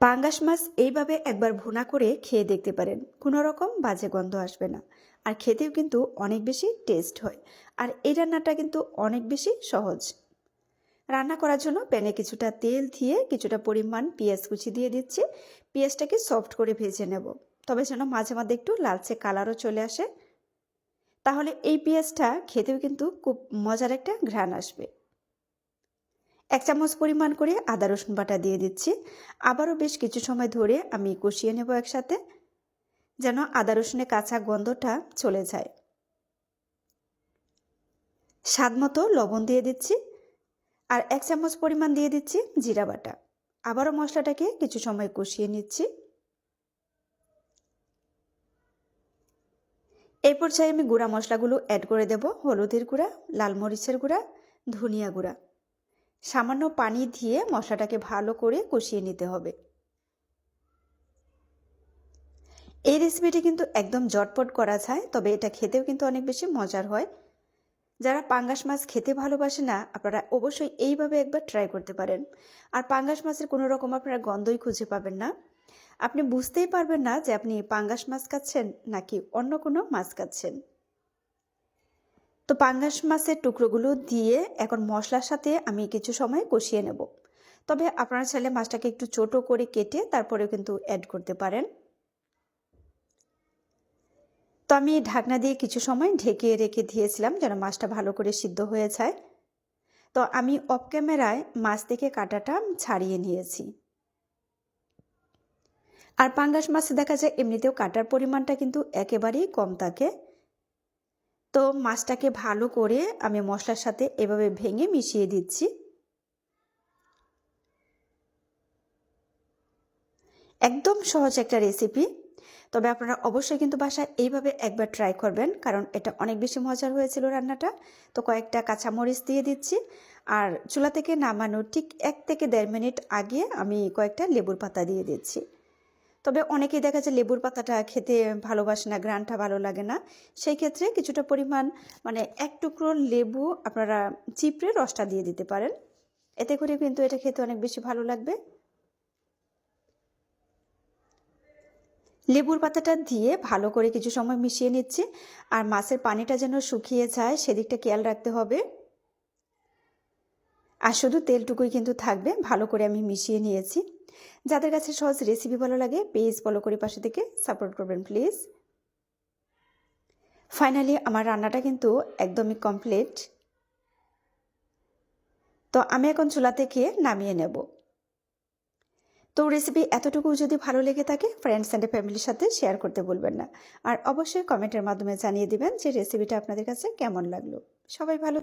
পাঙ্গাস মাছ এইভাবে একবার ভুনা করে খেয়ে দেখতে পারেন, কোনো রকম বাজে গন্ধ আসবে না। আর খেতেও কিন্তু অনেক বেশি টেস্ট হয়। আর এই রান্নাটা কিন্তু অনেক বেশি সহজ। রান্না করার জন্য প্যানে কিছুটা তেল দিয়ে কিছুটা পরিমাণ পেঁয়াজ কুচি দিয়ে দিচ্ছি। পেঁয়াজটাকে সফট করে ভেজে নেব, তবে যেন মাঝে মাঝে একটু লালচে কালারও চলে আসে। তাহলে এই পেঁয়াজটা খেতেও কিন্তু খুব মজার একটা ঘ্রাণ আসবে। 1 চামচ পরিমাণ করে আদা রসুন বাটা দিয়ে দিচ্ছি। আবারও বেশ কিছু সময় ধরে আমি কষিয়ে নেব একসাথে, যেন আদা রসুনের কাঁচা গন্ধটা চলে যায়। স্বাদ মতো লবণ দিয়ে দিচ্ছি, আর 1 চামচ পরিমাণ দিয়ে দিচ্ছি জিরা বাটা। আবারও মশলাটাকে কিছু সময় কষিয়ে নিচ্ছি। এই পর্যায়ে আমি গুঁড়া মশলাগুলো অ্যাড করে দেব। হলুদের গুঁড়া, লাল মরিচের গুঁড়া, ধনিয়া গুঁড়া। সামান্য পানি দিয়ে মশলাটাকে ভালো করে কষিয়ে নিতে হবে। এই রেসিপিটি কিন্তু একদম ঝটপট করা যায়, তবে এটা খেতেও কিন্তু অনেক বেশি মজার হয়। যারা পাঙ্গাস মাছ খেতে ভালোবাসে না, আপনারা অবশ্যই এইভাবে একবার ট্রাই করতে পারেন। আর পাঙ্গাস মাছের কোনো রকম আপনারা গন্ধই খুঁজে পাবেন না। আপনি বুঝতেই পারবেন না যে আপনি পাঙ্গাস মাছ খাচ্ছেন নাকি অন্য কোনো মাছ খাচ্ছেন। তো পাঙ্গাস মাছের টুকরোগুলো দিয়ে এখন মশলার সাথে আমি কিছু সময় কষিয়ে নেব। তবে আপনারা চাইলে মাছটাকে একটু ছোট করে কেটে তারপরেও কিন্তু অ্যাড করতে পারেন। তো আমি ঢাকনা দিয়ে কিছু সময় ঢেকে রেখে দিয়েছিলাম যেন মাছটা ভালো করে সিদ্ধ হয়ে যায়। তো আমি অফ ক্যামেরায় মাছ থেকে কাঁটাটা ছাড়িয়ে নিয়েছি। আর পাঙ্গাস মাছ দেখা যায় এমনিতেও কাঁটার পরিমাণটা কিন্তু একেবারেই কম থাকে। তো মাছটাকে ভালো করে আমি মশলার সাথে এভাবে ভেঙে মিশিয়ে দিচ্ছি। একদম সহজ একটা রেসিপি, তবে আপনারা অবশ্যই কিন্তু বাসায় এইভাবে একবার ট্রাই করবেন, কারণ এটা অনেক বেশি মজার হয়েছিল রান্নাটা। তো কয়েকটা কাঁচামরিচ দিয়ে দিচ্ছি, আর চুলা থেকে নামানোর ঠিক 1 থেকে 1.5 মিনিট আগে আমি কয়েকটা লেবুর পাতা দিয়ে দিচ্ছি। তবে অনেকেই দেখা যায় লেবুর পাতাটা খেতে ভালোবাসে না, ঘ্রাণটা ভালো লাগে না। সেই ক্ষেত্রে কিছুটা পরিমাণ মানে 1 টুকরো লেবু আপনারা চিপড়ে রসটা দিয়ে দিতে পারেন। এতে করে কিন্তু এটা খেতে অনেক বেশি ভালো লাগবে। লেবুর পাতাটা দিয়ে ভালো করে কিছু সময় মিশিয়ে নিচ্ছি, আর মাছের পানিটা যেন শুকিয়ে যায় সেদিকটা খেয়াল রাখতে হবে। আর শুধু তেলটুকুই কিন্তু থাকবে। ভালো করে আমি মিশিয়ে নিয়েছি। যাদের কাছে সহজ রেসিপি ভালো লাগে পেজ ফলো করে পাশে থেকে সাপোর্ট করবেন প্লিজ। ফাইনালি আমার রান্নাটা কিন্তু একদমই কমপ্লিট। তো আমি এখন চুলা থেকে নামিয়ে নেব। তো রেসিপি এতটুকু যদি ভালো লেগে থাকে ফ্রেন্ডস অ্যান্ড ফ্যামিলির সাথে শেয়ার করতে ভুলবেন না। আর অবশ্যই কমেন্টের মাধ্যমে জানিয়ে দিবেন যে রেসিপিটা আপনাদের কাছে কেমন লাগলো। সবাই ভালো